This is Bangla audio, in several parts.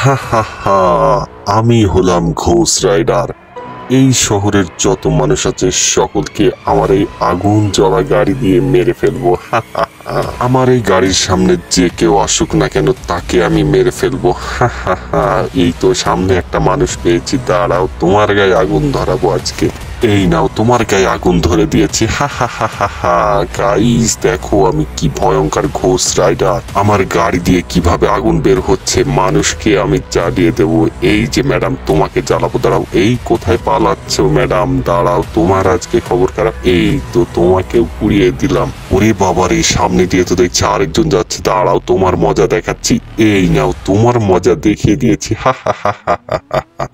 হা হা হা, আমি হলাম ঘোষ রাইডার। এই শহরের যত মানুষ আছে সকলকে আমার এই আগুন জ্বলা গাড়ি দিয়ে মেরে ফেলবো। হা হা হা। আমার এই গাড়ির সামনে যে কেউ আসুক না কেন তাকে আমি মেরে ফেলবো। হা হা হা। এই তো সামনে একটা মানুষ পেয়েছি, দাঁড়াও তোমার গায়ে আগুন ধরাবো আজকে। এই নাও তোমার গায়ে আগুন ধরে দিয়েছি। হা হা হা হা হা। গাইস দেখো আমি কি ভয়ঙ্কর ঘোষ রাইডার, আমার গাড়ি দিয়ে কিভাবে আগুন বের হচ্ছে, মানুষকে আমি জ্বালিয়ে দেবো। এই যে ম্যাডাম তোমাকে জ্বালাবো, দাঁড়াও। এই কোথায় পালাচ্ছ ম্যাডাম, দাঁড়াও তোমার আজকে খবর খারাপ। এই তো তোমাকেও পুড়িয়ে দিলাম। ওরে বাবার, এই সামনে দিয়ে তো দেখছি আরেকজন যাচ্ছে, দাঁড়াও তোমার মজা দেখাচ্ছি। এই নাও তোমার মজা দেখিয়ে দিয়েছি। হা হা হা হা হা।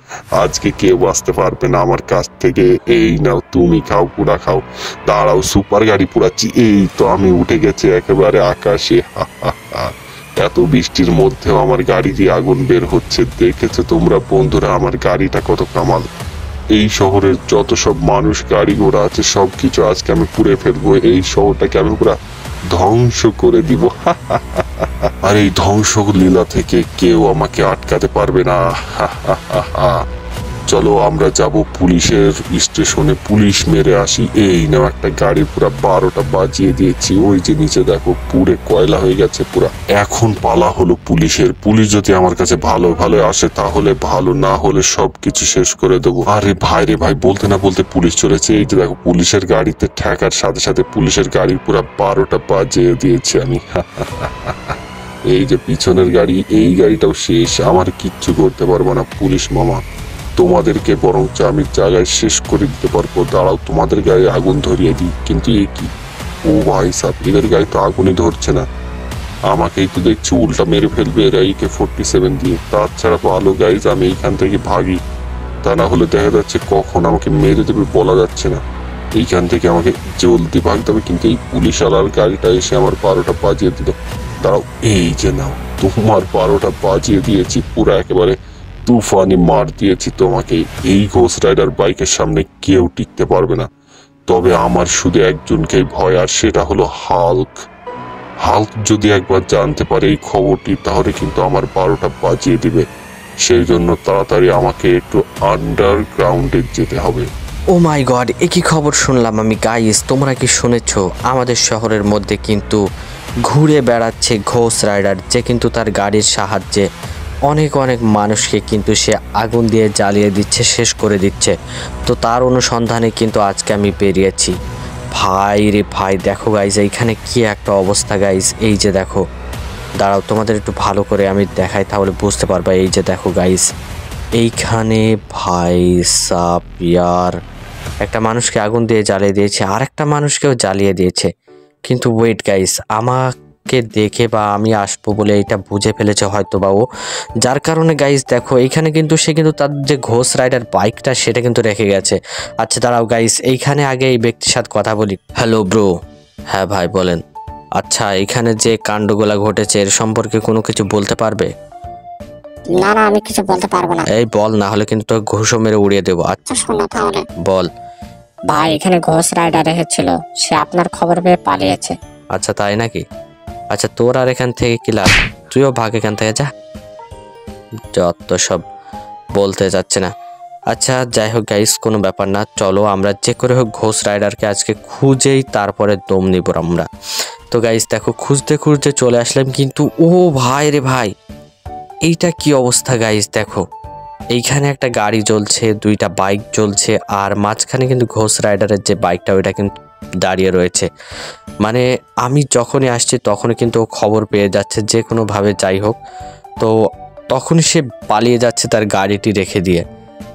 আজকে কেউ বাঁচতে পারবে না আমার কাছ থেকে। এই নাও তুমি খাও, পুরা খাও। দাঁড়াও সুপার গাড়ি পুরাচ্ছি। এই তো আমি উঠে গেছি একেবারে আকাশে। হা হা হা। এত বৃষ্টির মধ্যেও আমার গাড়ি দিয়ে আগুন বের হচ্ছে, দেখেছো তোমরা বন্ধুরা আমার গাড়িটা কত কামাল। এই শহরের যত সব মানুষ গাড়ি ঘোড়া আছে সবকিছু আজকে আমি পুড়ে ফেলবো। এই শহরটাকে আমি পুরা ধ্বংস করে দিব। আর এই ধ্বংস লীলা থেকে কেউ আমাকে আটকাতে পারবে না। চলো আমরা যাব পুলিশের স্টেশনে, পুলিশ মেরে আসি। এই নাও একটা গাড়ি পুরা 12টা বাজিয়ে দিয়েছি। ওই যে নিচে দেখো পুরে কয়লা হয়ে গেছে পুরা। এখন পালা হলো পুলিশের। পুলিশ যদি আমার কাছে ভালো ভালো আসে তাহলে ভালো, না হলে সবকিছু শেষ করে দেবো। আরে ভাই রে ভাই, বলতে না বলতে পুলিশ চলেছে। এই যে দেখো পুলিশের গাড়িতে ঠেকার সাথে সাথে পুলিশের গাড়ি পুরা 12টা বাজিয়ে দিয়েছি আমি। এই যে পিছনের গাড়ি, এই গাড়িটাও শেষ। আমার কিচ্ছু করতে পারবো না পুলিশ মামা, তোমাদেরকে বরঞ্চ আমি জায়গায় শেষ করে দিতে পারবো। দাঁড়াও তোমাদের গায়ে আগুন ধরিয়ে দিই। কিন্তু এ কি, ও ভাই সাহেব এদের গায়ে তো আগুনই ধরছে না, আমাকেই তো দেখছি উল্টা মেরে ফেলবে এরা AK-47 দিয়ে। তাছাড়া ভালো গাইজ আমি এইখান থেকে ভাগি, তা না হলে দেখা যাচ্ছে কখন আমাকে মেরে দেবে বলা যাচ্ছে না। এইখান থেকে আমাকে জলদি ভাগতে হবে। কিন্তু এই পুলিশ আলার গাড়িটা এসে আমার 12টা বাজিয়ে দিল। দাঁড়াও, এই যে নাও তোমার 12টা বাজিয়ে দিয়েছি, পুরো একেবারে তুফানি মার দিয়েছি তোমাকে। এই ঘোষ রাইডার বাইকের সামনে কেউ টিকতে পারবে না। তবে আমার শুধু একজনকেই ভয়, আর সেটা হলো হাল্ক। হাল্ক যদি একবার জানতে পারে এই খবরটি তাহলে কিন্তু আমার 12টা বাজিয়ে দিবে। সেই জন্য তাড়াতাড়ি আমাকে একটু আন্ডারগ্রাউন্ডে যেতে হবে। ও মাই গড, এ কি খবর শুনলাম আমি গাইস, তোমরা কি শুনেছো? আমাদের শহরের মধ্যে কিন্তু ঘুরে বেড়াচ্ছে ঘোষ রাইডার, যে কিন্তু তার গাড়ির সাহায্যে অনেক অনেক মানুষকে কিন্তু সে আগুন দিয়ে জ্বালিয়ে দিচ্ছে, শেষ করে দিচ্ছে। তো তার অনুসন্ধানে কিন্তু আজকে আমি বেরিয়েছি। ভাই রে ভাই, দেখো গাইজ এইখানে কি একটা অবস্থা গাইজ। এই যে দেখো, দাঁড়াও তোমাদের একটু ভালো করে আমি দেখাই তাহলে বুঝতে পারবা। এই যে দেখো গাইজ, এইখানে ভাই সাব ইয়ার একটা মানুষকে আগুন দিয়ে জ্বালিয়ে দিয়েছে, আর একটা মানুষকেও জ্বালিয়ে দিয়েছে। কিন্তু ওয়েট গাইস, আমাকে দেখে বা আমি আসবো বলে এটা বুঝে ফেলেছে হয়তো বা ও, যার কারণে গাইস দেখো এইখানে কিন্তু সে কিন্তু তার যে ঘোষ রাইডার বাইকটা সেটা কিন্তু রেখে গেছে। আচ্ছা দাঁড়াও গাইস, এইখানে আগে এই ব্যক্তির সাথে কথা বলি। Hello bro. হ্যাঁ ভাই বলেন। আচ্ছা এখানে যে কাণ্ডগুলা ঘটেছে এর সম্পর্কে কোনো কিছু বলতে পারবে? না না, আমি কিছু বলতে পারবো না। এই বল, না হলে কিন্তু তোর ঘুষও মেরে উড়িয়ে দেবো। আচ্ছা শোনো তাহলে। বল। ভাই এখানে ঘোষ রাইডার এসেছিল, সে আপনার খবর পেয়ে পালিয়েছে। আচ্ছা তাই নাকি? আচ্ছা তোর আর এখান থেকে কি লাভ, তুইও ভাগ এখান থেকে যা, যত সব বলতে যাচ্ছে না। আচ্ছা যাই হোক গাইস, কোনো ব্যাপার না, চলো আমরা যে করে হোক ঘোষ রাইডারকে আজকে খুঁজেই তারপরে দম নিব আমরা। তো গাইস দেখো খুঁজতে খুঁজতে চলে আসলাম, কিন্তু ও ভাই রে ভাই, এইটা কি অবস্থা গাইস। দেখো এইখানে একটা গাড়ি জ্বলছে, দুইটা বাইক জ্বলছে, আর মাঝখানে কিন্তু ঘোষ রাইডারের যে বাইকটা ওইটা কিন্তু দাঁড়িয়ে রয়েছে। মানে আমি যখনই আসছি তখনই কিন্তু ও খবর পেয়ে যাচ্ছে যে কোনোভাবে, যাই হোক। তো তখনই সে পালিয়ে যাচ্ছে তার গাড়িটি রেখে দিয়ে।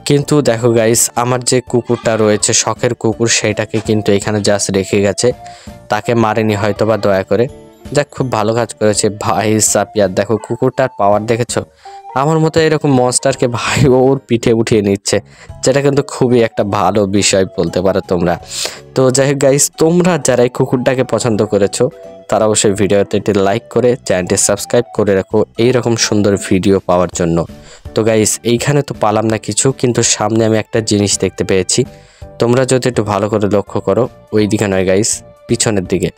কিন্তু দেখো গাইস, আমার যে কুকুরটা রয়েছে শখের কুকুর, সেইটাকে কিন্তু এখানে জাস্ট রেখে গেছে, তাকে মারেনি হয়তো বা দয়া করে। যাক, খুব ভালো কাজ করেছে ভাই সাপিয়ার। দেখো কুকুরটার পাওয়ার দেখেছো? আমার মতো এরকম মনস্টারকে ভাই ওর পিঠে উঠিয়ে নিচ্ছে, যেটা কিন্তু খুবই একটা ভালো বিষয় বলতে পারো তোমরা। তো যাই হোক গাইস, তোমরা যারা এই কুকুরটাকে পছন্দ করেছো তারা অবশ্যই ভিডিওতে একটি লাইক করে চ্যানেলটি সাবস্ক্রাইব করে রাখো এইরকম সুন্দর ভিডিও পাওয়ার জন্য। তো গাইস এইখানে তো পালাম না কিছু, কিন্তু সামনে আমি একটা জিনিস দেখতে পেয়েছি। তোমরা যদি একটু ভালো করে লক্ষ্য করো, ওই দিকে নয় গাইস, পিছনের দিকে।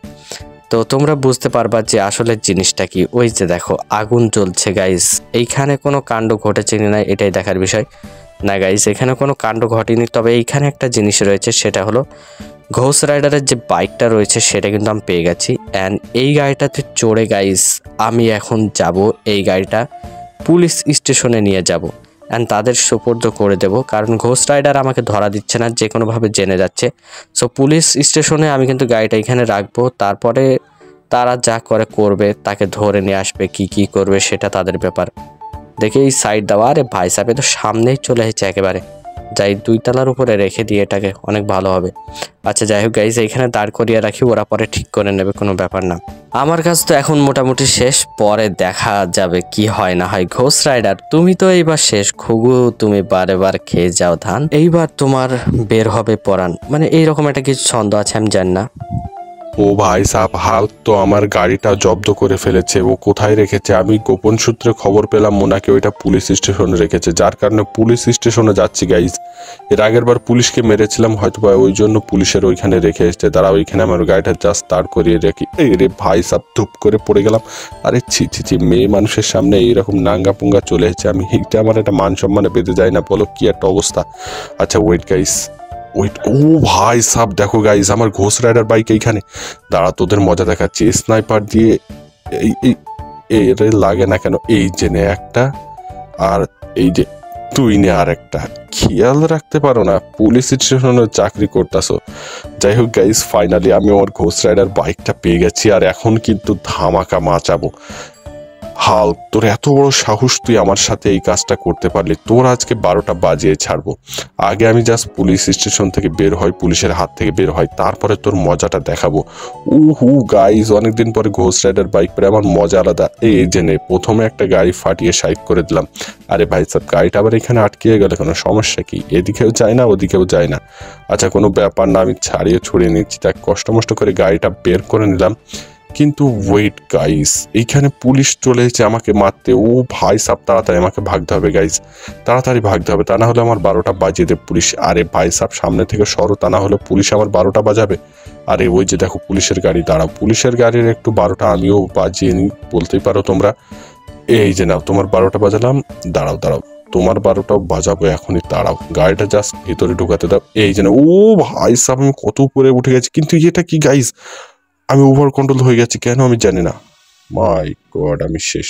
তো তোমরা বুঝতে পারবা যে আসলে জিনিসটা কি। ওই যে দেখো আগুন জ্বলছে গাইস, এইখানে কোনো কাণ্ড ঘটেছে কিনা এটাই দেখার বিষয়। না গাইস, এখানে কোনো কাণ্ড ঘটেনি, তবে এইখানে একটা জিনিস রয়েছে, সেটা হলো ঘোষ রাইডারের যে বাইকটা রয়েছে সেটা কিন্তু আমি পেয়ে গেছি। অ্যান্ড এই গাড়িটাতে চড়ে গাইস আমি এখন যাব, এই গাড়িটা পুলিশ স্টেশনে নিয়ে যাব অ্যান্ড তাদের সুপর্দ করে দেব, কারণ ঘোষ রাইডার আমাকে ধরা দিচ্ছে না, যে কোনোভাবে জেনে যাচ্ছে। সো পুলিশ স্টেশনে আমি কিন্তু গাড়িটা এখানে রাখবো, তারপরে তারা যা করে করবে, তাকে ধরে নিয়ে আসবে, কি করবে সেটা তাদের ব্যাপার। দেখে এই সাইড দেওয়া, আরে ভাই সাহেব তো সামনেই চলে এসেছে একেবারে, যাই 2 তলার উপরে রেখে দিয়ে এটাকে, অনেক ভালো হবে। আচ্ছা যাই হোক গাইজ, এইখানে দাঁড় করিয়ে রাখি, ওরা পরে ঠিক করে নেবে, কোনো ব্যাপার না। আমার কাজ তো এখন মোটামুটি শেষ, পরে দেখা যাবে কি হয় না হয়। ঘোষ রাইডার তুমি তো এইবার শেষ, ঘুঘু তুমি বারে খেয়ে যাও ধান, এইবার তোমার বের হবে পরাণ, মানে এইরকম একটা কিছু ছন্দ আছে, আমি জানি না। ও ভাই সাহেব, হাল্ক তো আমার গাড়িটা জব্দ করে ফেলেছে। ও কোথায় রেখেছে? আমি গোপন সূত্রে খবর পেলাম ওনাকে ওইটা পুলিশ স্টেশনে রেখেছে, যার কারণে পুলিশ স্টেশনে যাচ্ছি গাইজ। এর আগের বার পুলিশকে মেরেছিলাম, হয়তো বা ওই জন্য পুলিশের ওইখানে রেখে এসছে। তারা ওইখানে আমার গাড়িটা জাস্ট দাঁড় করিয়ে রেখি। এই রে ভাই সাহেব, ধুপ করে পড়ে গেলাম। আরে ছি, মেয়ে মানুষের সামনে এইরকম নাঙ্গা পুঙ্গা চলে এসেছে আমি, এইটা আমার একটা মান সম্মানে বেঁধে যায় না? বলো কি একটা অবস্থা। আচ্ছা ওয়েট গাইজ, ওয়েট। ও ভাই সাব দেখো গাইজ, আমার ঘোষ রাইডার বাইক এইখানে। দাঁড়া, তোদের মজা দেখাচ্ছি। স্নাইপার দিয়ে এর লাগে না কেন? এই যে নে একটা, আর এই যে তুই নে আর একটা। খেয়াল রাখতে পারো না, পুলিশ স্টেশনে চাকরি করতেছো। যাই হোক গাইজ, ফাইনালি আমি আমার ঘোষ রাইডার বাইকটা পেয়ে গেছি, আর এখন কিন্তু ধামাকা মাচাবো। হাল্ক, তোর এত বড় সাহস, তুই আমার সাথে এই কাজটা করতে পারলি? তোর আজকে 12টা বাজিয়ে ছাড়বো। আগে আমি জাস্ট পুলিশ স্টেশন থেকে বের হই, পুলিশের হাত থেকে বের হয়, তারপরে তোর মজাটা দেখাবো। গাইজ, অনেকদিন পরে ঘোষ রাইডার বাইক পেরে আমার মজা আলাদা। এই যে নে, প্রথমে একটা গাড়ি ফাটিয়ে সাইড করে দিলাম। আরে ভাই সাহেব, গাড়িটা আবার এখানে আটকিয়ে গেলে কোনো সমস্যা কি? এদিকেও যায় না ওদিকেও যায় না। আচ্ছা কোনো ব্যাপার না, আমি ছাড়িয়ে ছড়িয়ে নিচ্ছি। তাই কষ্ট করে গাড়িটা বের করে নিলাম। কিন্তু ওয়েট গাইস, এইখানে পুলিশ চলে এসেছে আমাকে মারতে। ও ভাই সাব, তাড়াতাড়ি আমাকে ভাগতে হবে গাইস, তাড়াতাড়ি ভাগতে হবে, তা না হলে আমার 12টা বাজিয়ে দেবে পুলিশ। আরে ভাই সাব, সামনে থেকে সরো, তা না হলে পুলিশ আমার 12টা বাজাবে। আরে ওই যে দেখো পুলিশের গাড়ি, দাঁড়াও, পুলিশের গাড়ির একটু 12টা আমিও বাজিয়ে নিই, বলতেই পারো তোমরা। এই যে নাও, তোমার 12টা বাজালাম। দাঁড়াও, তোমার 12টাও বাজাবো এখনই, দাঁড়াও, গাড়িটা জাস্ট ভিতরে ঢুকাতে দাও। এই যে না, ও ভাই সাব, আমি কত উপরে উঠে গেছি। কিন্তু এটা কি গাইস, আমি ওভার কন্ট্রোল হয়ে গেছি কেন আমি জানি না। মাই গড, আমি শেষ।